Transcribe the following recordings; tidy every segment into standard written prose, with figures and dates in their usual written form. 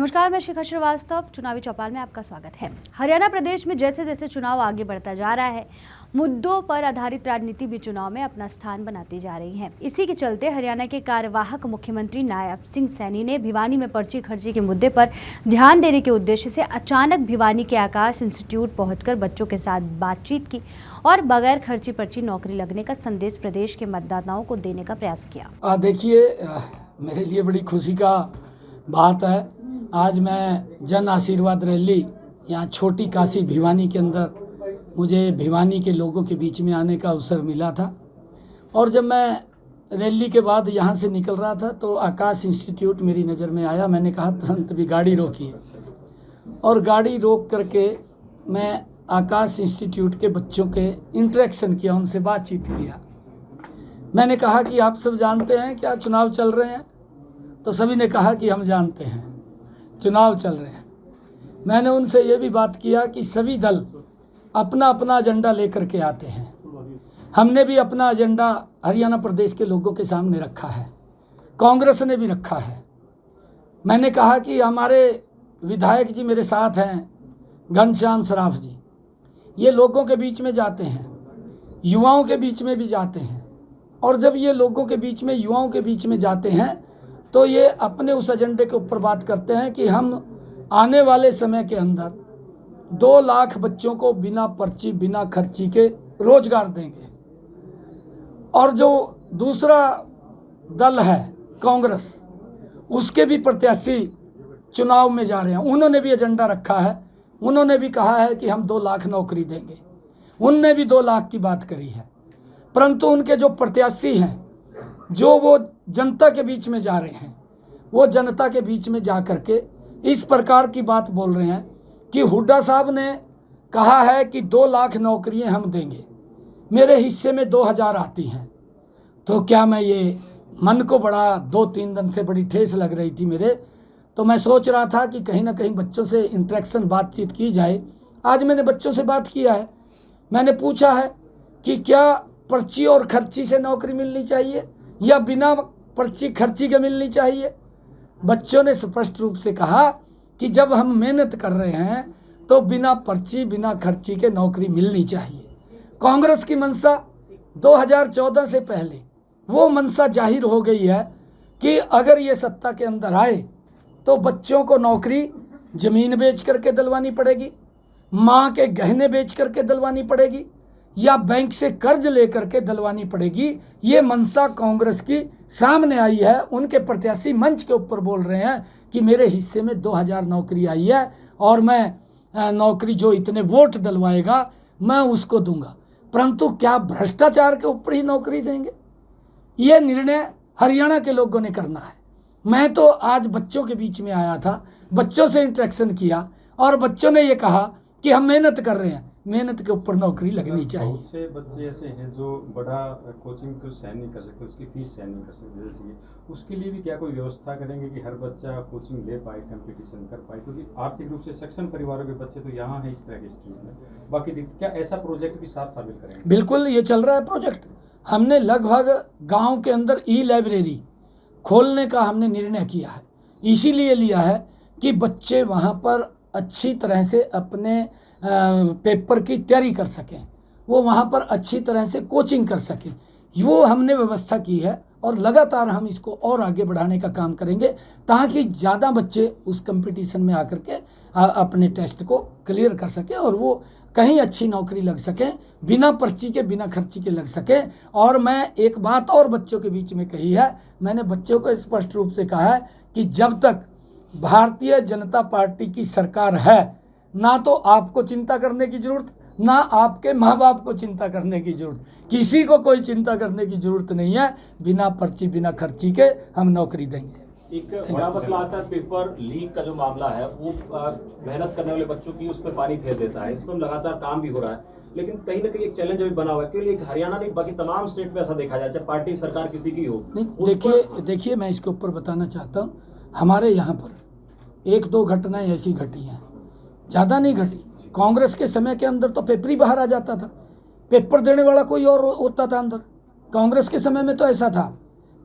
नमस्कार, मैं शिखा श्रीवास्तव। चुनावी चौपाल में आपका स्वागत है। हरियाणा प्रदेश में जैसे जैसे चुनाव आगे बढ़ता जा रहा है, मुद्दों पर आधारित राजनीति भी चुनाव में अपना स्थान बनाती जा रही है। इसी के चलते हरियाणा के कार्यवाहक मुख्यमंत्री नायब सिंह सैनी ने भिवानी में पर्ची खर्ची के मुद्दे पर ध्यान देने के उद्देश्य से अचानक भिवानी के आकाश इंस्टीट्यूट पहुंचकर बच्चों के साथ बातचीत की और बगैर खर्ची पर्ची नौकरी लगने का संदेश प्रदेश के मतदाताओं को देने का प्रयास किया। देखिए, मेरे लिए बड़ी खुशी का बात है। आज मैं जन आशीर्वाद रैली यहाँ छोटी काशी भिवानी के अंदर मुझे भिवानी के लोगों के बीच में आने का अवसर मिला था और जब मैं रैली के बाद यहाँ से निकल रहा था तो आकाश इंस्टीट्यूट मेरी नज़र में आया। मैंने कहा तुरंत भी गाड़ी रोकिए और गाड़ी रोक करके मैं आकाश इंस्टीट्यूट के बच्चों के इंटरेक्शन किया, उनसे बातचीत किया। मैंने कहा कि आप सब जानते हैं क्या चुनाव चल रहे हैं? तो सभी ने कहा कि हम जानते हैं चुनाव चल रहे हैं। मैंने उनसे ये भी बात किया कि सभी दल अपना अपना एजेंडा लेकर के आते हैं। हमने भी अपना एजेंडा हरियाणा प्रदेश के लोगों के सामने रखा है, कांग्रेस ने भी रखा है। मैंने कहा कि हमारे विधायक जी मेरे साथ हैं, घनश्याम सराफ जी, ये लोगों के बीच में जाते हैं, युवाओं के बीच में भी जाते हैं और जब ये लोगों के बीच में, युवाओं के बीच में जाते हैं तो ये अपने उस एजेंडे के ऊपर बात करते हैं कि हम आने वाले समय के अंदर 2 लाख बच्चों को बिना पर्ची, बिना खर्ची के रोजगार देंगे। और जो दूसरा दल है कांग्रेस, उसके भी प्रत्याशी चुनाव में जा रहे हैं, उन्होंने भी एजेंडा रखा है। उन्होंने भी कहा है कि हम 2 लाख नौकरी देंगे, उनने भी 2 लाख की बात करी है। परंतु उनके जो प्रत्याशी हैं, जो वो जनता के बीच में जा रहे हैं, वो जनता के बीच में जा कर के इस प्रकार की बात बोल रहे हैं कि हुड्डा साहब ने कहा है कि 2 लाख नौकरियां हम देंगे, मेरे हिस्से में 2000 आती हैं। तो क्या मैं ये मन को बड़ा 2-3 दिन से बड़ी ठेस लग रही थी मेरे, तो मैं सोच रहा था कि कहीं ना कहीं बच्चों से इंटरेक्शन, बातचीत की जाए। आज मैंने बच्चों से बात किया है, मैंने पूछा है कि क्या पर्ची और खर्ची से नौकरी मिलनी चाहिए या बिना पर्ची खर्ची के मिलनी चाहिए। बच्चों ने स्पष्ट रूप से कहा कि जब हम मेहनत कर रहे हैं तो बिना पर्ची, बिना खर्ची के नौकरी मिलनी चाहिए। कांग्रेस की मंशा 2014 से पहले वो मंशा जाहिर हो गई है कि अगर ये सत्ता के अंदर आए तो बच्चों को नौकरी जमीन बेच करके दिलवानी पड़ेगी, माँ के गहने बेच करके दिलवानी पड़ेगी या बैंक से कर्ज लेकर के दिलवानी पड़ेगी। ये मंशा कांग्रेस की सामने आई है। उनके प्रत्याशी मंच के ऊपर बोल रहे हैं कि मेरे हिस्से में 2000 नौकरी आई है और मैं नौकरी जो इतने वोट दिलवाएगा मैं उसको दूंगा। परंतु क्या भ्रष्टाचार के ऊपर ही नौकरी देंगे? ये निर्णय हरियाणा के लोगों ने करना है। मैं तो आज बच्चों के बीच में आया था, बच्चों से इंटरेक्शन किया और बच्चों ने ये कहा कि हम मेहनत कर रहे हैं, मेहनत के ऊपर नौकरी लगनी चाहिए। बहुत से बच्चे ऐसे हैं जो बड़ा कोचिंग को सहन नहीं कर सकते, उसकी फीस सहन नहीं कर सकते, जैसे ये उसके लिए भी क्या कोई व्यवस्था करेंगे कि हर बच्चा कोचिंग ले पाए, कंपटीशन कर पाए? क्योंकि आर्थिक रूप से सक्षम परिवारों के बच्चे तो यहाँ हैं इस तरह के स्ट्रीम में। बाकी क्या ऐसा प्रोजेक्ट भी साथ शामिल करेंगे? बिल्कुल, ये चल रहा है प्रोजेक्ट। हमने लगभग गाँव के अंदर ई-लाइब्रेरी खोलने का हमने निर्णय किया है। इसीलिए लिया है कि बच्चे वहाँ पर अच्छी तरह से अपने पेपर की तैयारी कर सकें, वो वहाँ पर अच्छी तरह से कोचिंग कर सकें। वो हमने व्यवस्था की है और लगातार हम इसको और आगे बढ़ाने का काम करेंगे ताकि ज़्यादा बच्चे उस कंपटीशन में आकर के अपने टेस्ट को क्लियर कर सकें और वो कहीं अच्छी नौकरी लग सकें, बिना पर्ची के, बिना खर्ची के लग सकें। और मैं एक बात और बच्चों के बीच में कही है, मैंने बच्चों को स्पष्ट रूप से कहा है कि जब तक भारतीय जनता पार्टी की सरकार है, ना तो आपको चिंता करने की जरूरत, ना आपके माँ बाप को चिंता करने की जरूरत, किसी को कोई चिंता करने की जरूरत नहीं है। बिना पर्ची, बिना खर्ची के हम नौकरी देंगे। एक बड़ा मसला आता है पेपर लीक का जो मामला है, वो मेहनत करने वाले बच्चों की उस पर पानी फेर देता है। इस पर लगातार काम भी हो रहा है, लेकिन कहीं ना कहीं एक चैलेंज अभी बना हुआ है। क्योंकि हरियाणा नहीं, बाकी तमाम स्टेट में ऐसा देखा जाए, चाहे पार्टी सरकार किसी की हो। देखिए मैं इसके ऊपर बताना चाहता हूँ, हमारे यहाँ पर 1-2 घटनाएं ऐसी घटी हैं, ज़्यादा नहीं घटी। कांग्रेस के समय के अंदर तो पेपर ही बाहर आ जाता था, पेपर देने वाला कोई और होता था अंदर। कांग्रेस के समय में तो ऐसा था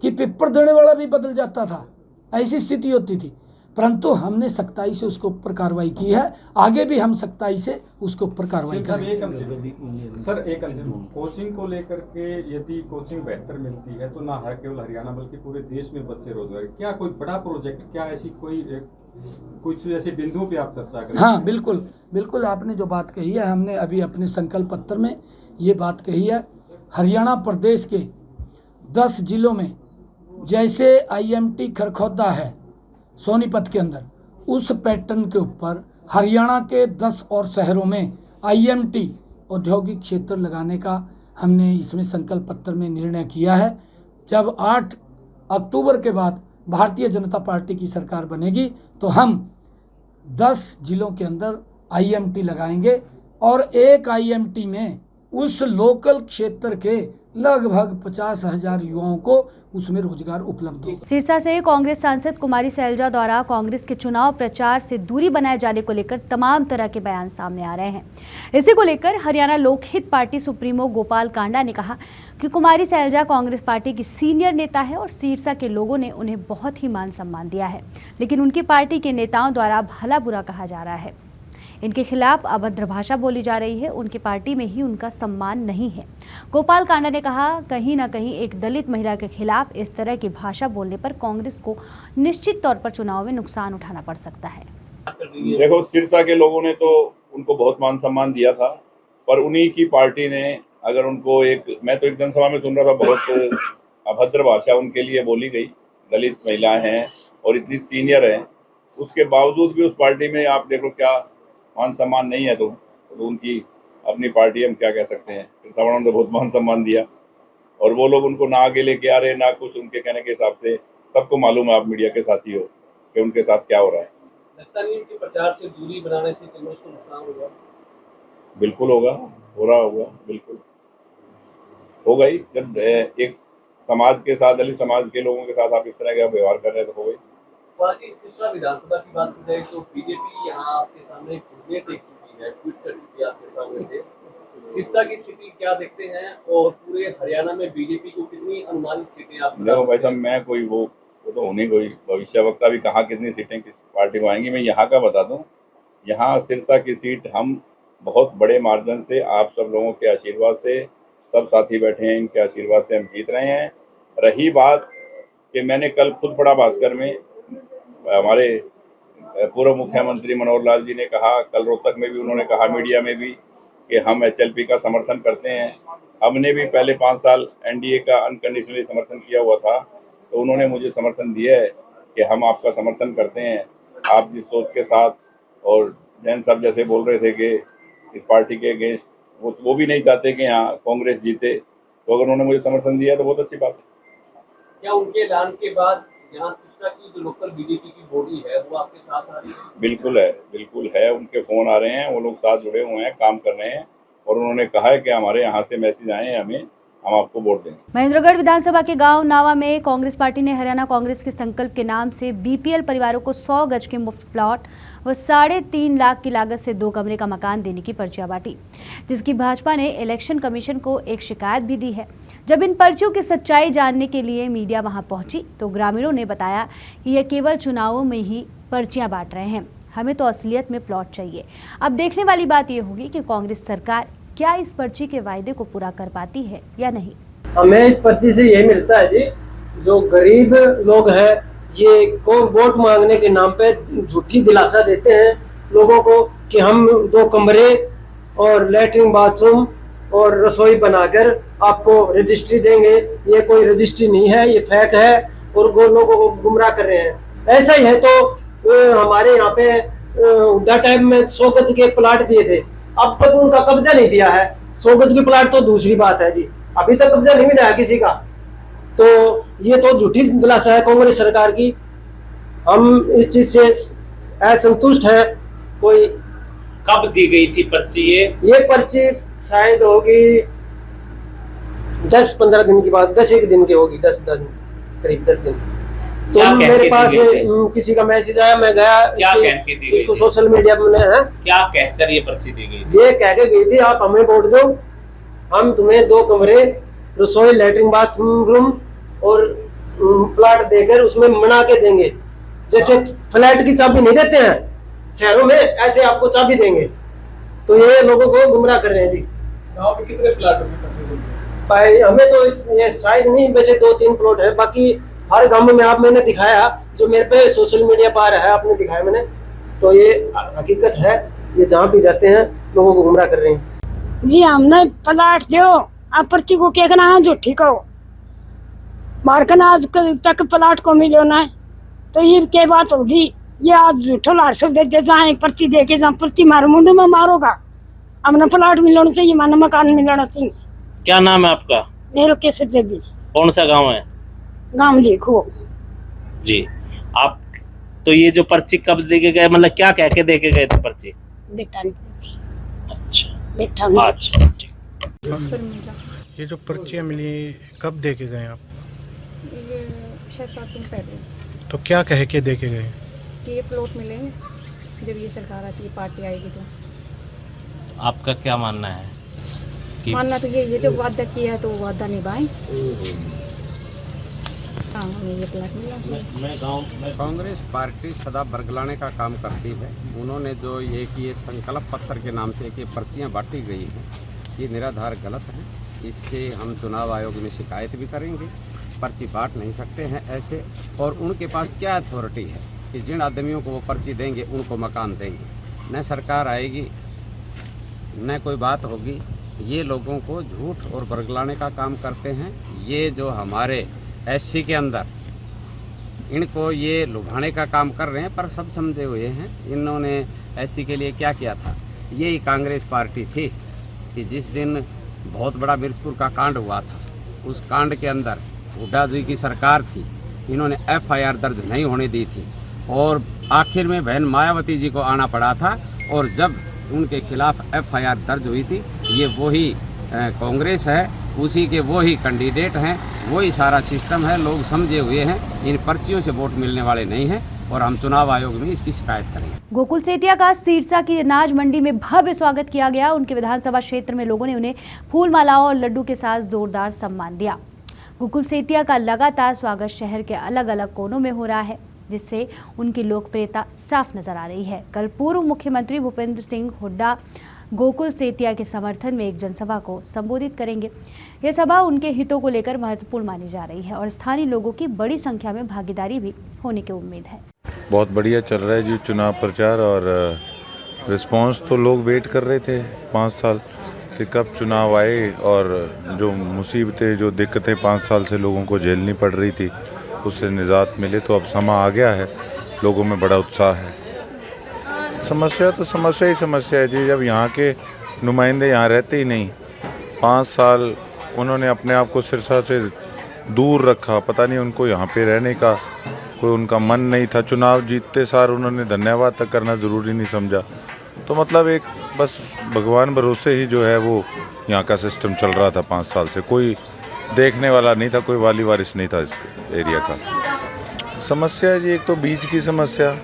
कि पेपर देने वाला भी बदल जाता था, ऐसी स्थिति होती थी। परंतु हमने सख्ताई से उसके ऊपर कार्रवाई की है, आगे भी हम सख्ताई से उसके ऊपर कार्रवाई करेंगे। एक अंतिम कोचिंग को लेकर के, यदि कोचिंग बेहतर मिलती है तो ना है केवल हरियाणा बल्कि पूरे देश में बच्चे रोजगार, क्या कोई बड़ा प्रोजेक्ट, क्या ऐसी कुछ ऐसे बिंदुओं पे आप चर्चा करें? हाँ बिल्कुल बिल्कुल, आपने जो बात कही है, हमने अभी अपने संकल्प पत्र में ये बात कही है। हरियाणा प्रदेश के 10 जिलों में जैसे IMT खरखौदा है सोनीपत के अंदर, उस पैटर्न के ऊपर हरियाणा के 10 और शहरों में IMT औद्योगिक क्षेत्र लगाने का हमने इसमें संकल्प पत्र में निर्णय किया है। जब 8 अक्टूबर के बाद भारतीय जनता पार्टी की सरकार बनेगी तो हम 10 जिलों के अंदर IMT लगाएंगे और एक IMT में उस लोकल क्षेत्र के लगभग 50,000 युवाओं को उसमें रोजगार उपलब्ध होगा। सिरसा से कांग्रेस सांसद कुमारी सैलजा द्वारा कांग्रेस के चुनाव प्रचार से दूरी बनाए जाने को लेकर तमाम तरह के बयान सामने आ रहे हैं। इसी को लेकर हरियाणा लोकहित पार्टी सुप्रीमो गोपाल कांडा ने कहा कि कुमारी सैलजा कांग्रेस पार्टी की सीनियर नेता है और सिरसा के लोगों ने उन्हें बहुत ही मान सम्मान दिया है, लेकिन उनकी पार्टी के नेताओं द्वारा भला बुरा कहा जा रहा है, इनके खिलाफ अभद्र भाषा बोली जा रही है, उनकी पार्टी में ही उनका सम्मान नहीं है। गोपाल कांडा ने कहा, कहीं ना कहीं एक दलित महिला के खिलाफ इस तरह की भाषा बोलने पर कांग्रेस को निश्चित तौर पर चुनाव में नुकसान उठाना पड़ सकता है। देखो, सिरसा के लोगों ने तो उनको बहुत मान सम्मान दिया था, पर उन्हीं की पार्टी ने अगर उनको मैं तो एक जनसभा में सुन रहा था, बहुत अभद्र भाषा उनके लिए बोली गई। दलित महिलाएं हैं और इतनी सीनियर हैं, उसके बावजूद भी उस पार्टी में आप देखो क्या मान सम्मान नहीं है। तो उनकी अपनी पार्टी, हम क्या कह सकते हैं। सिरसा ने बहुत मान सम्मान दिया और वो लोग उनको ना आगे लेके आ रहे ना कुछ। उनके कहने के हिसाब से सबको मालूम है, आप मीडिया के साथी हो, कि उनके साथ क्या हो रहा है। लगता नहीं कि प्रचार से दूरी बनाने से कांग्रेस को नुकसान होगा? बिल्कुल होगा, हो रहा होगा, बिल्कुल होगा ही। जब एक समाज के साथ, दलित समाज के लोगों के साथ आप इस तरह का व्यवहार कर रहे हैं तो हो गई। बाकी सिरसा विधानसभा की बात की जाए तो बीजेपी यहाँ आपके सामने एक की है, ट्वीट कर दी आपके सामने से। सिरसा की स्थिति क्या देखते हैं और पूरे हरियाणा में बीजेपी को कितनी अनुमानित सीटें आप? देखो भाई साहब, मैं कोई वो तो होने कोई भविष्यवक्ता भी, कहाँ कितनी सीटें किस पार्टी को आएंगी। मैं यहाँ का बता दूँ, यहाँ सिरसा की सीट हम बहुत बड़े मार्जिन से, आप सब लोगों के आशीर्वाद से, सब साथी बैठे हैं, इनके आशीर्वाद से हम जीत रहे हैं। रही बात कि मैंने कल खुद बड़ा भास्कर में हमारे पूर्व मुख्यमंत्री मनोहर लाल जी ने कहा, कल रोहतक में भी उन्होंने कहा, मीडिया में भी, कि हम HLP का समर्थन करते हैं। हमने भी पहले 5 साल NDA का अनकंडीशनली समर्थन किया हुआ था, तो उन्होंने मुझे समर्थन दिया है कि हम आपका समर्थन करते हैं। आप जिस सोच के साथ, और जैन साहब जैसे बोल रहे थे कि इस पार्टी के अगेंस्ट, वो भी नहीं चाहते कि यहाँ कांग्रेस जीते, तो अगर उन्होंने मुझे समर्थन दिया तो बहुत अच्छी बात है। क्या उनके ऐलान के बाद यहाँ सिरसा की जो लोकल बीजेपी की बॉडी है वो आपके साथ आ रही है? बिल्कुल है, बिल्कुल है। उनके फोन आ रहे हैं, वो लोग साथ जुड़े हुए हैं, काम कर रहे हैं, और उन्होंने कहा है कि हमारे यहाँ से मैसेज आए हैं, हमें, हम आपको वोट देंगे। महेंद्रगढ़ विधानसभा के गांव नावा में कांग्रेस पार्टी ने हरियाणा कांग्रेस के संकल्प के नाम से BPL परिवारों को 100 गज के मुफ्त प्लॉट व 3.5 लाख की लागत से 2 कमरे का मकान देने की पर्चियां बांटी, जिसकी भाजपा ने इलेक्शन कमीशन को एक शिकायत भी दी है। जब इन पर्चियों की सच्चाई जानने के लिए मीडिया वहां पहुंची तो ग्रामीणों ने बताया कि यह केवल चुनावों में ही पर्चियां बांट रहे हैं, हमें तो असलियत में प्लॉट चाहिए। अब देखने वाली बात यह होगी कि कांग्रेस सरकार क्या इस पर्ची के वायदे को पूरा कर पाती है या नहीं। हमें इस पर्ची से यही मिलता है जी, जो गरीब लोग हैं ये कौन वोट मांगने के नाम पे झूठी दिलासा देते हैं लोगों को कि हम 2 कमरे और लैट्रिन बाथरूम और रसोई बनाकर आपको रजिस्ट्री देंगे। ये कोई रजिस्ट्री नहीं है, ये फेक है और वो लोगों को गुमराह कर रहे हैं। ऐसा ही है तो हमारे यहाँ पे हुड्डा टाइम में 100 गज के प्लाट दिए थे, अब तक उनका कब्जा नहीं दिया है। 100 गज की प्लाट तो दूसरी बात है जी, अभी तक कब्जा नहीं मिला है किसी का। तो ये तो झूठी दिलासा है कांग्रेस सरकार की। हम इस चीज से असंतुष्ट हैं। कोई कब दी गई थी पर्ची? ये पर्ची शायद होगी 10-15 दिन की बात, 10 दिन की होगी, 10 दिन, करीब 10 दिन। तो मेरे पास किसी का मैसेज आया, मैं गया, इसको सोशल मीडिया में है, क्या कहकर ये पर्ची दी गई? ये कह के गई थी, आप हमें वोट दो, हम तुम्हें 2 कमरे, रसोई, लैट्रिन बाथरूम और प्लाट देकर उसमें बना के देंगे। जैसे फ्लैट की चाबी नहीं देते हैं शहरों में, ऐसे आपको चाबी देंगे। तो ये लोगों को गुमराह कर रहे हैं जी। गाँव में कितने प्लाट होंगे? भाई हमें तो ये शायद नहीं, वैसे 2-3 प्लॉट है, बाकी हर गांव में आप मैंने दिखाया, जो मेरे पे सोशल मीडिया पर आ रहा है आपने दिखाया मैंने, तो ये हकीकत है। ये जहाँ भी जाते हैं लोगों को गुमराह कर रहे हैं जी। हमने प्लाट दो, आप पर्ची को क्या करना है, झूठी को मारकना आज तक प्लाट को मिलो ना, तो ये क्या बात होगी। ये आज झूठो लार सब दे जहाँ पर्ची दे के, जहाँ पर्ची मारो मुंडू में मारोगा। हमने प्लाट मिलना चाहिए, माना मकान मिलना चाहिए। क्या नाम है आपका? मेरे केसर देवी। कौन सा गांव है? गाँव लिखो जी। आप तो ये जो पर्ची कब देके गए, मतलब क्या कह के देके गए थे पर्ची? बेटा ने अच्छा बेटा अच्छा ठीक। ये जो पर्चियाँ मिली कब दे के गए आप? ये 6-7 दिन पहले तो क्या कह के दे के गए? कि ये प्लॉट मिलेंगे जब ये सरकार आती है, पार्टी आएगी तो। आपका क्या मानना है कि मानना तो ये जो वादा किया है तो वो वादा निभाएं। हाँ, हमें ये प्लॉट मिला। कांग्रेस पार्टी सदा बरगलाने का काम करती है। उन्होंने जो ये संकल्प पत्र के नाम से एक ये पर्चियाँ बांटी गई हैं, ये निराधार गलत है। इसके हम चुनाव आयोग में शिकायत भी करेंगे। पर्ची बांट नहीं सकते हैं ऐसे, और उनके पास क्या अथॉरिटी है कि जिन आदमियों को वो पर्ची देंगे उनको मकान देंगे। न सरकार आएगी न कोई बात होगी। ये लोगों को झूठ और बरगलाने का काम करते हैं। ये जो हमारे एससी के अंदर इनको ये लुभाने का काम कर रहे हैं, पर सब समझे हुए हैं। इन्होंने एससी के लिए क्या किया था। यही कांग्रेस पार्टी थी कि जिस दिन बहुत बड़ा मिर्चपुर का कांड हुआ था, उस कांड के अंदर हुड्डा जी की सरकार थी, इन्होंने एफआईआर दर्ज नहीं होने दी थी, और आखिर में बहन मायावती जी को आना पड़ा था, और जब उनके खिलाफ एफआईआर दर्ज हुई थी, ये वही कांग्रेस है, उसी के वही कैंडिडेट हैं, वही सारा सिस्टम है। लोग समझे हुए हैं, इन पर्चियों से वोट मिलने वाले नहीं हैं, और हम चुनाव आयोग में इसकी शिकायत करेंगे। गोकुल सेतिया का सिरसा की अनाज मंडी में भव्य स्वागत किया गया। उनके विधानसभा क्षेत्र में लोगों ने उन्हें फूल मालाओं और लड्डू के साथ जोरदार सम्मान दिया। गोकुल सेतिया का लगातार स्वागत शहर के अलग अलग कोनों में हो रहा है, जिससे उनकी लोकप्रियता साफ नजर आ रही है। कल पूर्व मुख्यमंत्री भूपेंद्र सिंह हुड्डा गोकुल सेतिया के समर्थन में एक जनसभा को संबोधित करेंगे। यह सभा उनके हितों को लेकर महत्वपूर्ण मानी जा रही है और स्थानीय लोगों की बड़ी संख्या में भागीदारी भी होने की उम्मीद है। बहुत बढ़िया चल रहा है जी चुनाव प्रचार, और रिस्पांस तो लोग वेट कर रहे थे 5 साल कि कब चुनाव आए, और जो मुसीबतें जो दिक्कतें 5 साल से लोगों को झेलनी पड़ रही थी उससे निजात मिले। तो अब समा आ गया है, लोगों में बड़ा उत्साह है। समस्या तो समस्या ही समस्या है जी। जब यहाँ के नुमाइंदे यहाँ रहते ही नहीं, 5 साल उन्होंने अपने आप को सिरसा से दूर रखा, पता नहीं उनको यहाँ पे रहने का कोई उनका मन नहीं था। चुनाव जीतते सार उन्होंने धन्यवाद तक करना ज़रूरी नहीं समझा। तो मतलब एक बस भगवान भरोसे ही जो है वो यहाँ का सिस्टम चल रहा था 5 साल से। कोई देखने वाला नहीं था, कोई वाली वारिस नहीं था इस एरिया का। समस्या है जी, एक तो बीज की समस्या,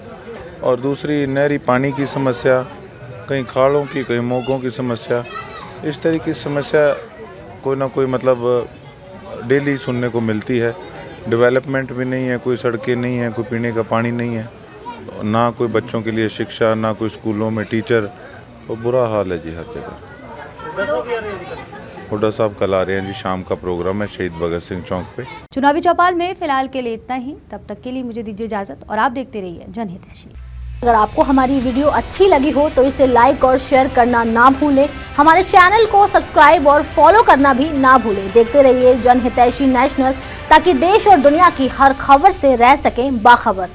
और दूसरी नहरी पानी की समस्या, कहीं खाड़ों की कहीं मोगों की समस्या। इस तरह की समस्या कोई ना कोई मतलब डेली सुनने को मिलती है। डेवलपमेंट भी नहीं है, कोई सड़कें नहीं है, कोई पीने का पानी नहीं है, ना कोई बच्चों के लिए शिक्षा, ना कोई स्कूलों में टीचर। तो बुरा हाल है जी हर जगह। हुड्डा साहब कल आ रहे हैं जी, शाम का प्रोग्राम है शहीद भगत सिंह चौक पे। चुनावी चौपाल में फिलहाल के लिए इतना ही। तब तक के लिए मुझे दीजिए इजाजत और आप देखते रहिए जनहितैषी। अगर आपको हमारी वीडियो अच्छी लगी हो तो इसे लाइक और शेयर करना ना भूलें। हमारे चैनल को सब्सक्राइब और फॉलो करना भी ना भूलें। देखते रहिए जनहितैषी नेशनल, ताकि देश और दुनिया की हर खबर से रह सकें बाखबर।